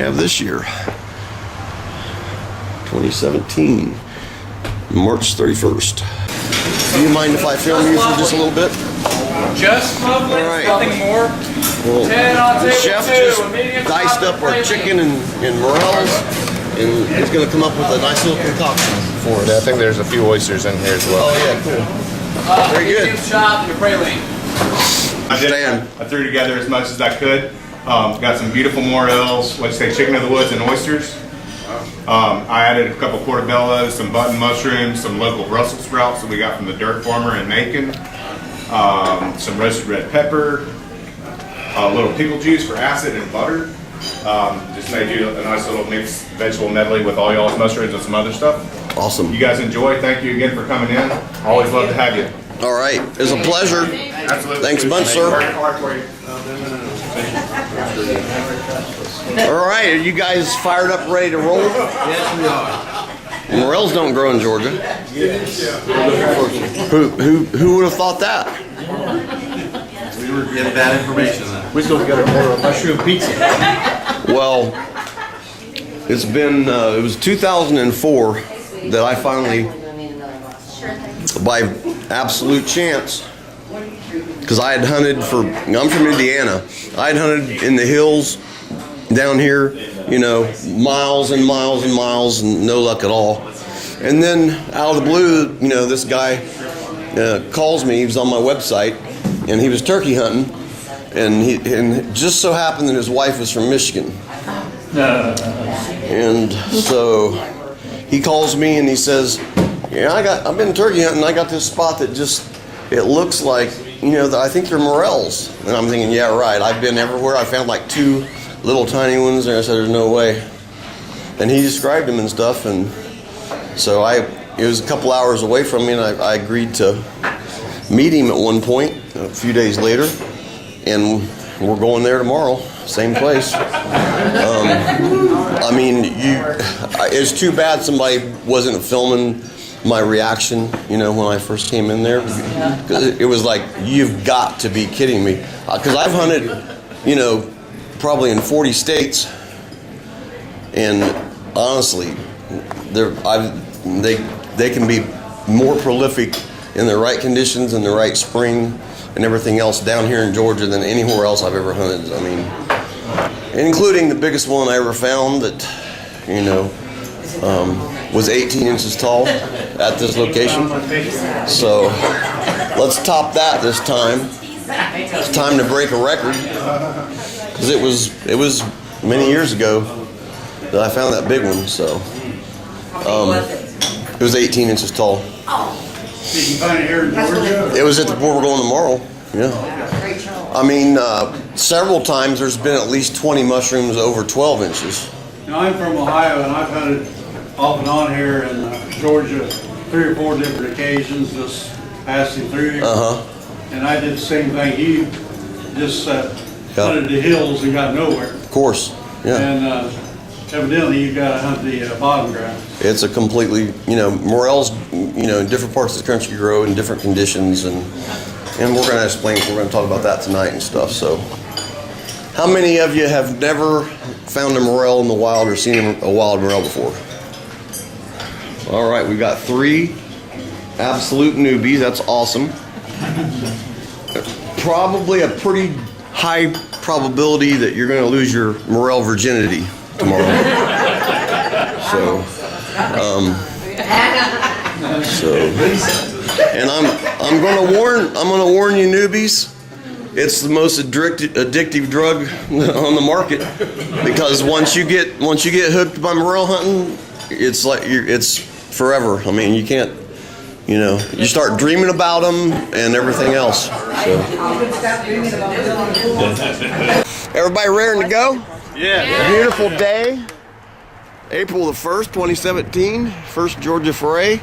have this year? 2017, March 31st. Do you mind if I film you for just a little bit? Just lovely, all right. Nothing more. Well, 10 on the table chef two, just a medium diced top up our with chicken and morels, and he's going to come up with a nice little concoction for us. Yeah, I think there's a few oysters in here as well. Oh yeah, cool. Very good. Medium chop and your praline. I threw together as much as I could. Got some beautiful morels, let's say chicken of the woods and oysters. I added a couple portobellos, some button mushrooms, some local Brussels sprouts that we got from the dirt farmer in Macon, some roasted red pepper, a little pickle juice for acid and butter. Just made you a nice little mixed vegetable medley with all y'all's mushrooms and some other stuff. Awesome. You guys enjoy. Thank you again for coming in. Always love to have you. All right, it's a pleasure. Absolutely. Thanks a bunch, sir. All right, are you guys fired up, ready to roll? Yes, we are. Morels don't grow in Georgia. Who would have thought that? We were getting bad information then. We're supposed to get a order of mushroom pizza. Well, it's been, it was 2004 that I finally, by absolute chance, because I had hunted I'm from Indiana. I had hunted in the hills down here, you know, miles and miles and miles, and no luck at all. And then out of the blue, you know, this guy calls me. He was on my website, and he was turkey hunting, and just so happened that his wife was from Michigan. And so he calls me and he says, "Yeah, I've been turkey hunting. I got this spot that it looks like, you know, I think they're morels." And I'm thinking, yeah, right. I've been everywhere. I found like 2 little tiny ones, and I said, "There's no way." And he described them and stuff, and so it was a couple hours away from me, and I agreed to meet him at one point a few days later, and we're going there tomorrow, same place. I mean, it's too bad somebody wasn't filming my reaction, you know, when I first came in there. It was like, you've got to be kidding me. Because I've hunted, you know, probably in 40 states, and honestly, they can be more prolific in the right conditions and the right spring and everything else down here in Georgia than anywhere else I've ever hunted. I mean, including the biggest one I ever found that, you know, was 18 inches tall at this location. So let's top that this time. It's time to break a record, because it was many years ago that I found that big one. So it was 18 inches tall. Did you find it here in Georgia? It was at where we're going tomorrow. Yeah. I mean, several times there's been at least 20 mushrooms over 12 inches. Now, I'm from Ohio, and I've hunted off and on here in Georgia 3 or 4 different occasions, just passing through here. And I did the same thing. He just hunted the hills and got nowhere. Of course, yeah. And evidently, you've got to hunt the bottom ground. It's a completely, you know, morels, you know, in different parts of the country grow in different conditions, and we're going to explain, we're going to talk about that tonight and stuff. So, how many of you have never found a morel in the wild or seen a wild morel before? All right, we've got 3 absolute newbies. That's awesome. Probably a pretty high probability that you're going to lose your morel virginity tomorrow. And I'm going to warn you newbies. It's the most addictive drug on the market, because once you get hooked by morel hunting, it's like it's forever. I mean, you can't, you know, you start dreaming about them and everything else. So. Everybody raring to go? Yeah. Beautiful day, April the 1st, 2017, first Georgia Foray,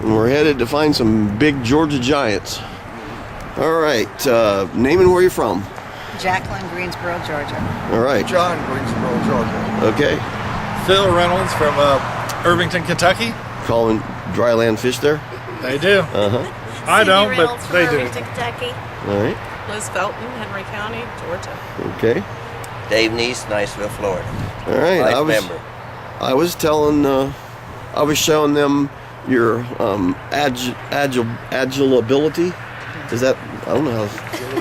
and we're headed to find some big Georgia giants. All right, name and where you're from. Jacqueline, Greensboro, Georgia. All right. John, Greensboro, Georgia. Okay. Phil Reynolds from Irvington, Kentucky. Calling dry land fish there? They do. Uh-huh. I don't, but they do. Kentucky. All right. Liz Felton, Henry County, Georgia. Okay. Dave Neese, Niceville, Florida. All right. Life member. I was telling, I was showing them your agilability. Is that, I don't know how.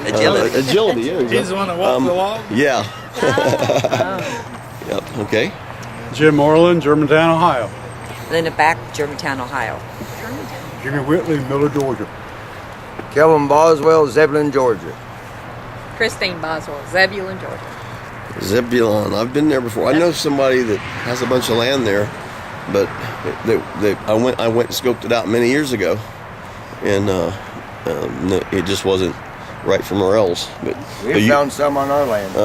Agility. Agility, yeah. He's the one that walked the wall? Yeah. Yep, okay. Jim Moreland, Germantown, Ohio. Linda Back, Germantown, Ohio. Jimmy Whitley, Miller, Georgia. Kelvin Boswell, Zebulon, Georgia. Christine Boswell, Zebulon, Georgia. Zebulon. I've been there before. I know somebody that has a bunch of land there, but I went and scoped it out many years ago, and no, it just wasn't right for Morels. But We found some on our land.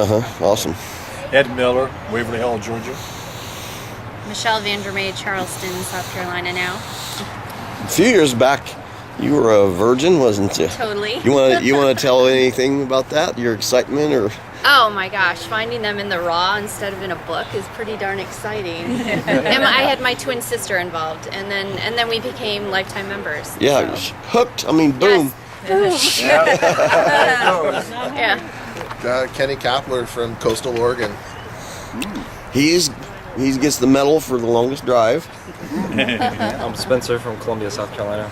Awesome. Ed Miller, Waverly Hall, Georgia. Michelle Vandermeer, Charleston, South Carolina now. A few years back, you were a virgin, wasn't you? Totally. You want to tell anything about that? Your excitement, or? Oh my gosh, finding them in the raw instead of in a book is pretty darn exciting. And I had my twin sister involved, and then we became lifetime members. Yeah, so. hooked. I mean, boom. Yes. Yeah. Kenny Kapler from Coastal Oregon. He gets the medal for the longest drive. I'm Spencer from Columbia, South Carolina.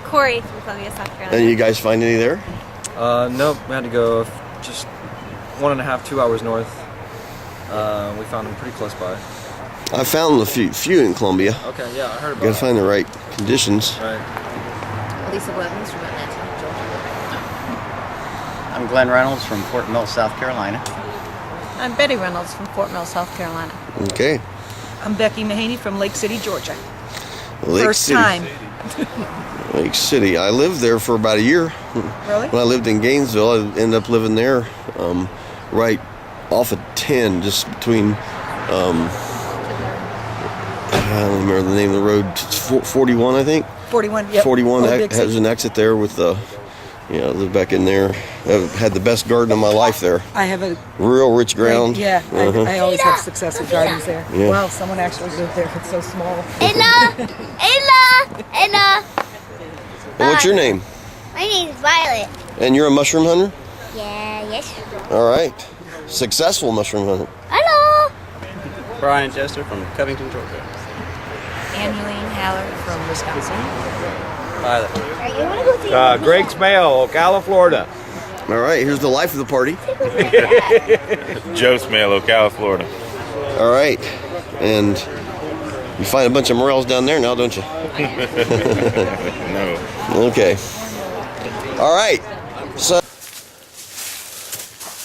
Corey from Columbia, South Carolina. And you guys find any there? Nope, we had to go just 1.5, 2 hours north. We found them pretty close by. I found a few in Columbia. Okay, yeah, I heard about Gotta find the right conditions. Right. Lisa Blevins from Atlanta, Georgia. I'm Glenn Reynolds from Fort Mill, South Carolina. I'm Betty Reynolds from Fort Mill, South Carolina. Okay. I'm Becky Mahaney from Lake City, Georgia. Lake First City. time. Lake City. I lived there for about a year. Really? When I lived in Gainesville, I ended up living there, right off of 10, just between. I don't remember the name of the road. It's 41, I think. 41, yep. 41 Oh, big has city. an exit there with I lived back in there. I've had the best garden of my life there. I have a Real rich ground. Yeah, I always have success with gardens there. Yeah. Wow, someone actually lived there. It's so small. Ella! And what's your name? My name is Violet. And you're a mushroom hunter? Yeah, yes. All right. Successful mushroom hunter. Hello! Brian Chester from Covington, Georgia. Angeline Haller from Wisconsin. Are you want to go see Greg Smale, Ocala, Florida. All right. Here's the life of the party. Joe Smale, Ocala, Florida. All right. And you find a bunch of morels down there now, don't you? No. Okay. All right. So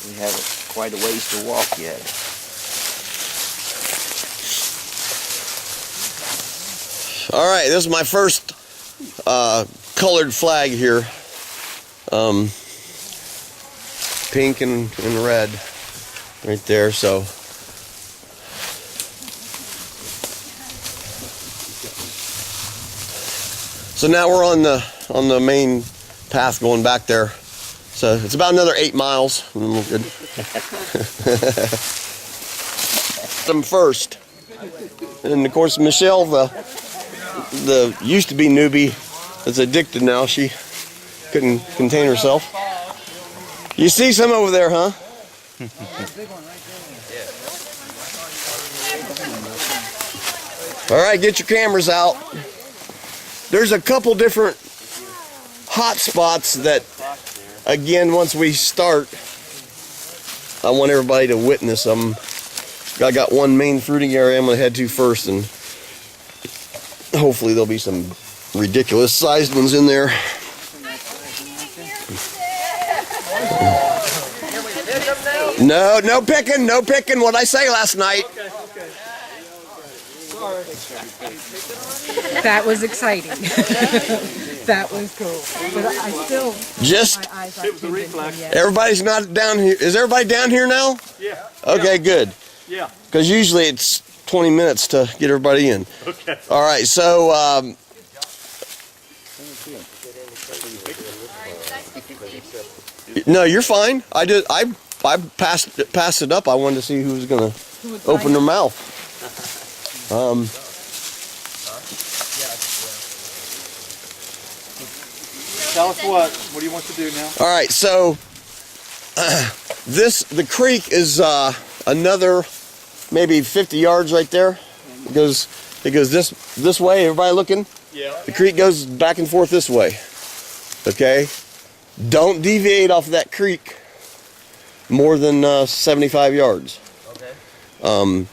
We have quite a ways to walk yet. all right, this is my first colored flag here. Pink and red right there, so now we're on the main path going back there. So it's about another 8 miles. And then we're good. Them first. And of course Michelle, the used to be newbie that's addicted now, she couldn't contain herself. You see some over there, huh? All right, get your cameras out. There's a couple different hot spots that, again, once we start, I want everybody to witness them. I got one main fruiting area I'm going to head to first, and hopefully there'll be some ridiculous sized ones in there. No picking, what'd I say last night? That was exciting. That was cool. But I still Just my eyes aren't convincing yet. everybody's not down here. Is everybody down here now? Yeah. Okay, good. Yeah. Because usually it's 20 minutes to get everybody in. Okay. All right, so no, you're fine. I passed it up. I wanted to see who was gonna open their mouth. Tell us what do you want to do now? All right, so the creek is another maybe 50 yards right there. It goes this way. Everybody looking? Yeah. The creek goes back and forth this way. Okay? Don't deviate off of that creek more than 75 yards. Okay. And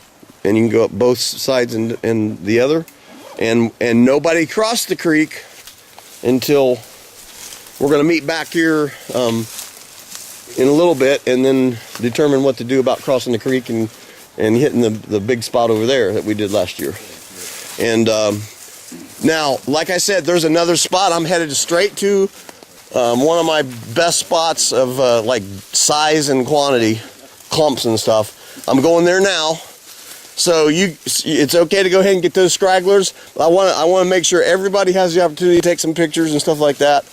you can go up both sides and the other. And nobody cross the creek until we're going to meet back here in a little bit and then determine what to do about crossing the creek and hitting the big spot over there that we did last year. And now, like I said, there's another spot I'm headed straight to. One of my best spots of like size and quantity, clumps and stuff. I'm going there now. So it's okay to go ahead and get those stragglers. I want to make sure everybody has the opportunity to take some pictures and stuff like that.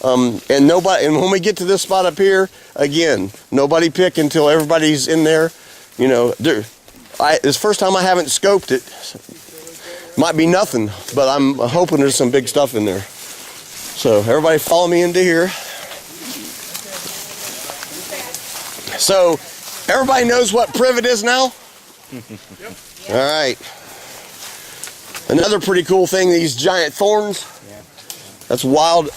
And when we get to this spot up here, again, nobody pick until everybody's in there. You know, it's the first time I haven't scoped it. Might be nothing, but I'm hoping there's some big stuff in there. So everybody follow me into here. So everybody knows what privet is now? All right. Another pretty cool thing, these giant thorns. That's wild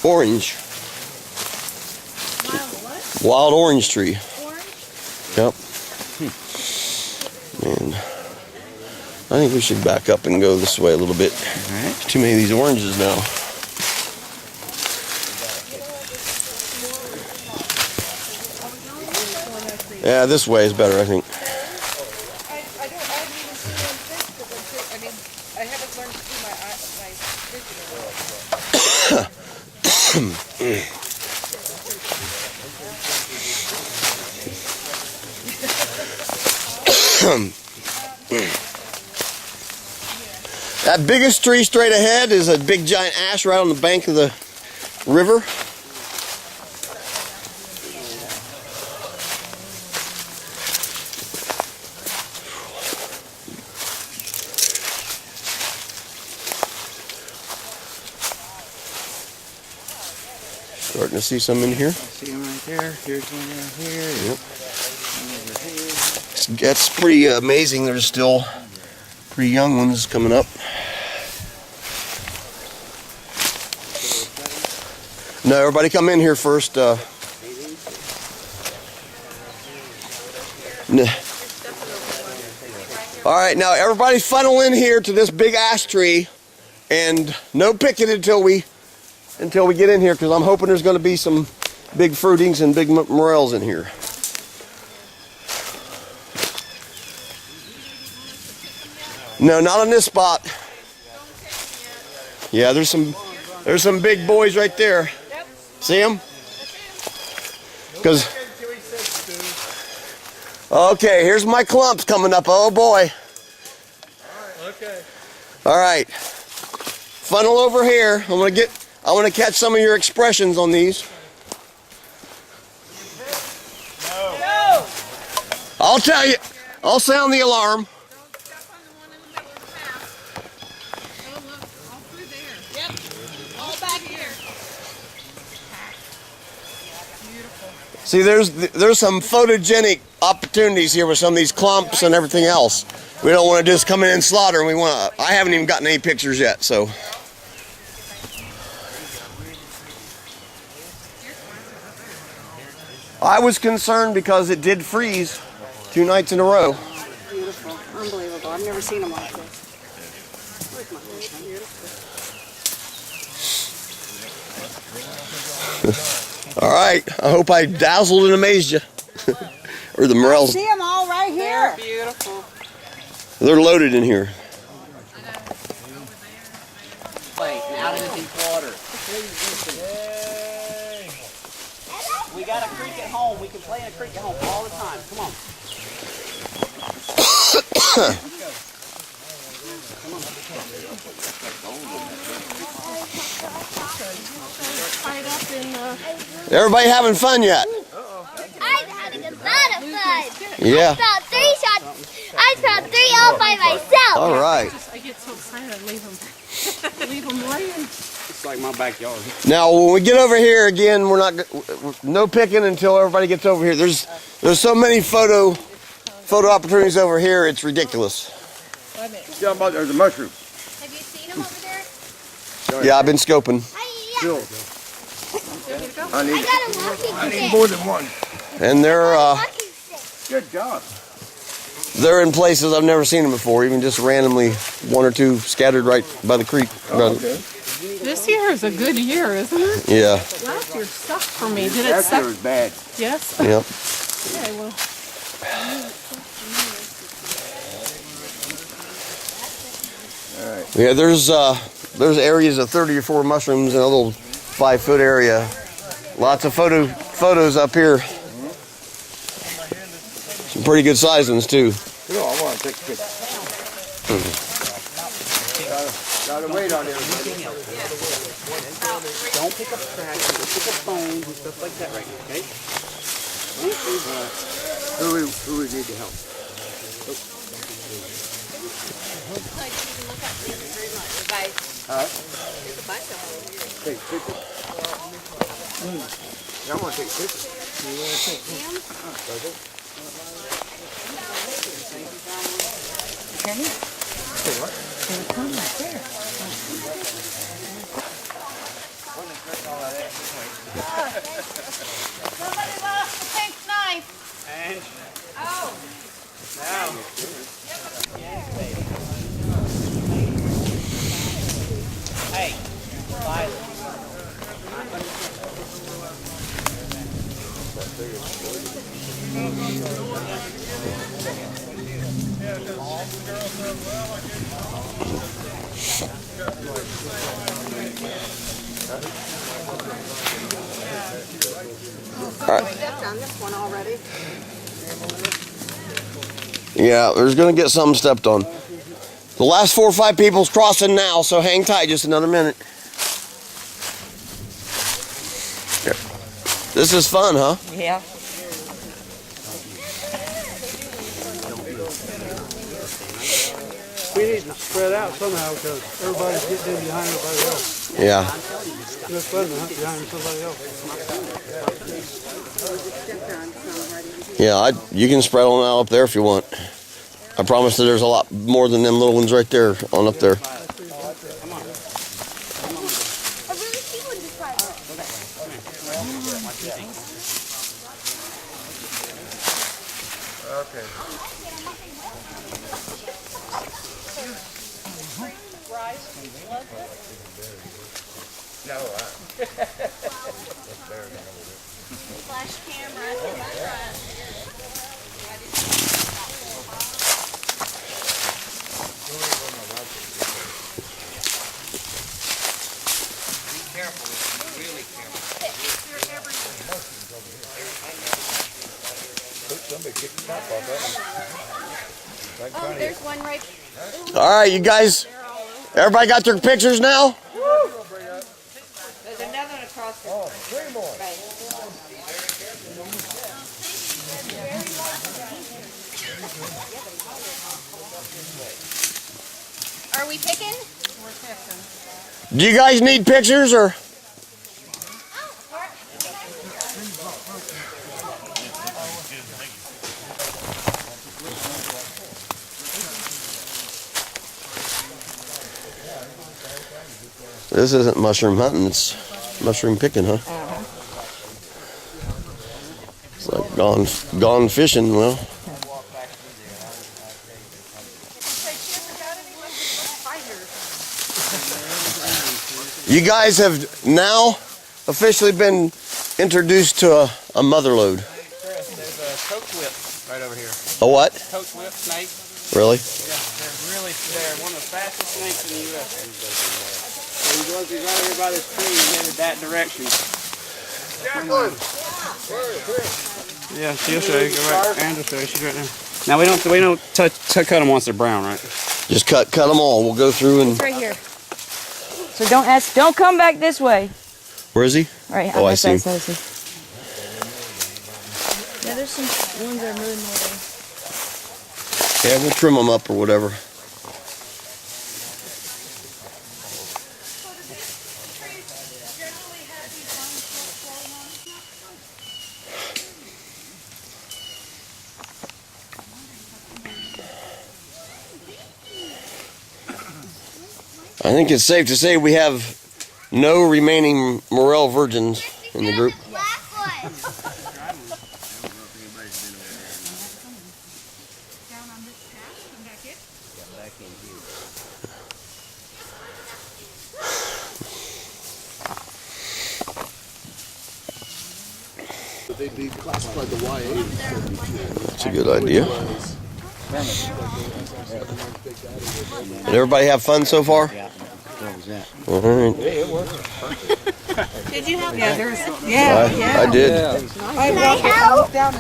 orange. Wild orange tree. Yep. Man, I think we should back up and go this way a little bit. There's too many of these oranges now. Yeah, this way is better, I think. That biggest tree straight ahead is a big giant ash right on the bank of the river. Starting to see some in here. I see them right there. Here's one right here. Yep. That's pretty amazing. There's still pretty young ones coming up. No, everybody come in here first. All right, now everybody funnel in here to this big ash tree, and no picking until we get in here, because I'm hoping there's going to be some big fruitings and big morels in here. No, not on this spot. Yeah, there's some big boys right there. See them? Because okay, here's my clumps coming up. Oh boy. Okay. All right. Funnel over here. I want to catch some of your expressions on these. No. I'll tell you. I'll sound the alarm. See, there's some photogenic opportunities here with some of these clumps and everything else. We don't want to just come in and slaughter. And I haven't even gotten any pictures yet, so. I was concerned because it did freeze 2 nights in a row. Beautiful, unbelievable. I've never seen them like this. All right, I hope I dazzled and amazed you. Or the morels. I see them all right here. They're beautiful. They're loaded in here. Out in the deep water. We got a creek at home. We can play in a creek at home all the time. Come on. Everybody having fun yet? I'm having a lot of fun. Yeah. I found 3 shots. I found 3 all by myself. All right. I get so excited, I leave them laying. It's like my backyard. Now, when we get over here again, we're not no picking until everybody gets over here. There's so many photo opportunities over here. It's ridiculous. Yeah, but there's a mushroom. Have you seen them over there? Yeah, I've been scoping. Sure. I need more than one. And they're Good job. they're in places I've never seen them before, even just randomly one or two scattered right by the creek. This year is a good year, isn't it? Yeah. Last year sucked for me. Did it Last suck? year was bad. Yes? Yep. Okay, well. Yeah, there's areas of 30 or 40 mushrooms in a little 5-foot area. Lots of photos up here. Some pretty good size ones too. You know, I want to take a picture. Gotta wait on everybody. Don't pick up trash, don't pick up phones and stuff like that right now, okay? Who we need to help? Take pictures. I want to take pictures. You want to take pictures? Kenny? Say what? There's one right there. Somebody lost the pink knife. And Oh. now. Hey, Violet. Stepped on this one already. Yeah, there's gonna get something stepped on. The last 4 or 5 people's crossing now, so hang tight just another minute. Here. This is fun, huh? Yeah. We need to spread out somehow because everybody's getting in behind everybody else. Yeah. It's fun to hunt behind somebody else. Yeah, you can spread on out up there if you want. I promise that there's a lot more than them little ones right there on up there. Okay. No, Flash camera. somebody kicked the top off that one. Oh, there's one right. All right, you guys. Everybody got their pictures now? There's another one across the Oh, 3 more. Are we picking? We're picking. Do you guys need pictures or? This isn't mushroom hunting, it's mushroom picking, huh? It's like gone fishing, well. You guys have now officially been introduced to a mother lode. Chris, there's a coach whip right over here. A what? Coach whip snake. Really? Yeah, they're one of the fastest snakes in the U.S. So he goes right over by this tree and headed that direction. Jacqueline! Yeah, she'll show you. Go right. Andrew show you. She's right there. Now we don't cut them once they're brown, right? Just cut them all. We'll go through and. Right here. So don't come back this way. Where is he? Right. Oh, I see. Yeah, there's some ones that are moving more. Yeah, we'll trim them up or whatever. I think it's safe to say we have no remaining Morel virgins in the group. They'd be classified the YA. That's a good idea. Did everybody have fun so far? Yeah. What was that? All right. Did you have I did. Can I help? Can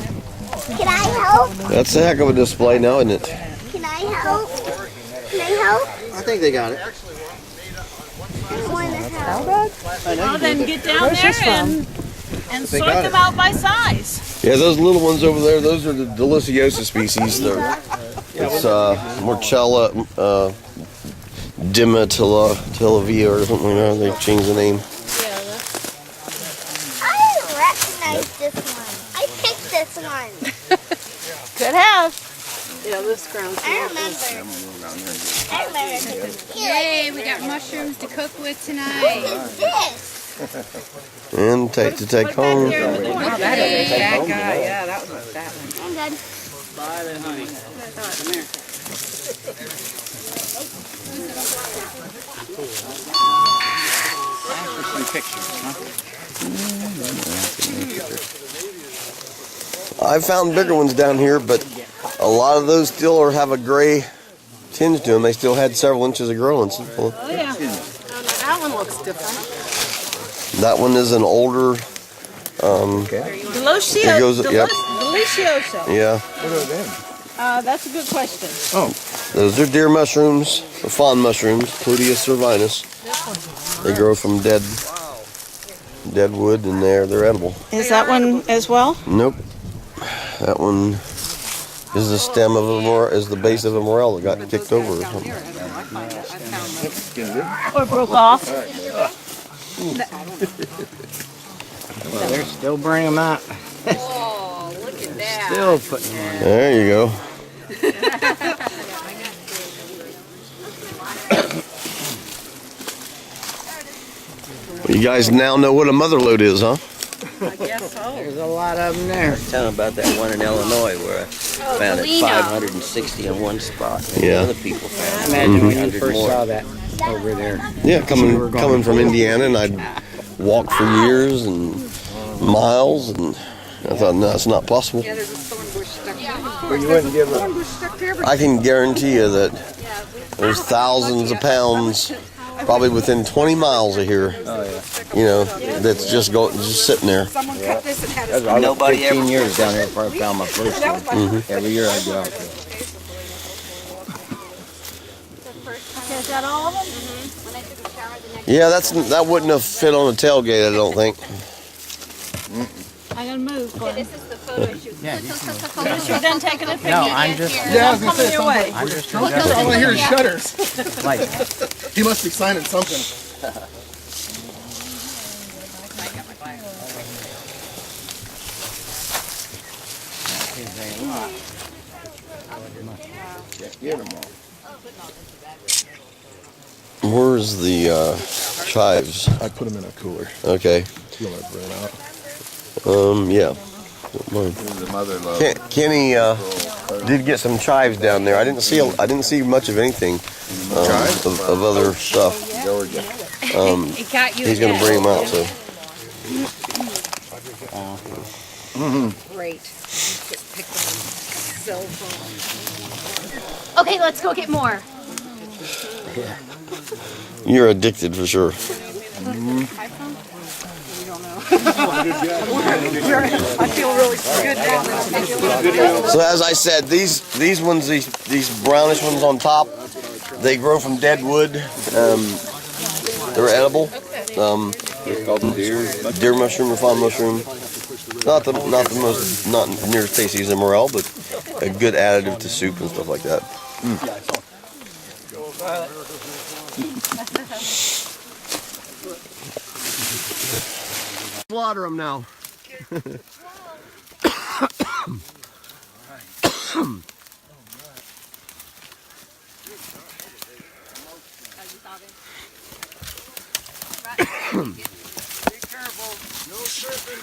I help? That's a heck of a display now, isn't it? Can I help? Can I help? I think they got it. Well, then get down there and sort them out by size. Yeah, those little ones over there, those are the Deliciosa species. It's Morchella Tilavia or something like that. They changed the name. I recognize this one. I picked this one. Could have. Yeah, this ground's I remember. Yay, we got mushrooms to cook with tonight. What is this? And take to take home. Oh, that is a fat guy. Yeah, that was a fat one. I'm good. Bye then, honey. Come here. Some pictures, huh? I found bigger ones down here, but a lot of those still have a gray tinge to them. They still had several inches of growing. Oh, yeah. That one looks different. That one is an older. Delicioso. Yep. Delicioso. Yeah. What are them? That's a good question. Oh. Those are deer mushrooms, or fawn mushrooms, Pluteus cervinus. They grow from dead wood, and they're edible. Is that one as well? Nope. That one is the stem of a is the base of a morel that got kicked over or something. Or broke off? Well, they're still bringing them out. Oh, look at that. Still putting them on. There you go. You guys now know what a mother lode is, huh? I guess so. There's a lot of them there. Tell them about that one in Illinois where I found it 560 in one spot. And Yeah. Other people found it. Imagine when you 300 first more. saw that over there. Yeah, coming from Indiana, and I'd walk for years and miles, and I thought, no, it's not possible. Yeah, there's a thorn bush stuck there. But you wouldn't give Thorn up. bush stuck to everything. I can guarantee you that there's thousands of pounds, probably within 20 miles of here. Oh, yeah. You know, that's just sitting there. Someone cut this and had That's us. I was Nobody 15 ever- years down here before I found my first one. Every year I'd go out there. Is that all of them? Yeah, that wouldn't have fit on a tailgate, I don't think. I'm gonna move. Okay, this is the photo shoot. Yeah, You're done taking a picture. No, I'm just. Yeah, I was gonna say Your way. I'm just All I hear is shutters. like. He must be signing something. Where's the chives? I put them in a cooler. Okay. You'll let it burn out. Yeah. Don't mind. The mother lode. Kenny did get some chives down there. I didn't see much of anything of other stuff. Georgia. It got you He's gonna again. bring them out. So Great. Just pick them on cell phone. Okay, let's go get more. you're addicted for sure. I feel really good now. So as I said, these ones, these brownish ones on top, they grow from dead wood. They're edible. It's called the Deer mushroom or fawn mushroom. Not near as tasty as a morel, but a good additive to soup and stuff like that. Water them now. Be careful. No tripping.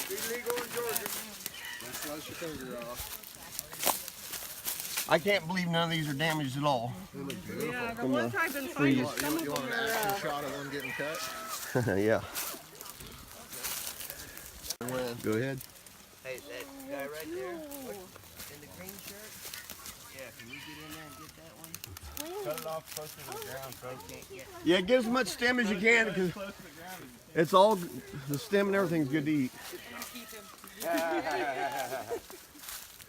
Be legal in Georgia. Don't slice your finger off. I can't believe none of these are damaged at all. They look beautiful. Yeah, the From ones the I've been freeze. finding, some of You want them an are, action shot of one getting cut? Yeah. When? Go ahead. Hey, that guy right there in the green shirt? Yeah, can you get in there and get that one? Cut it off close to the ground, so it can't get. Yeah, get as much stem as you can because it's all the stem and everything's good to eat.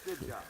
Good job.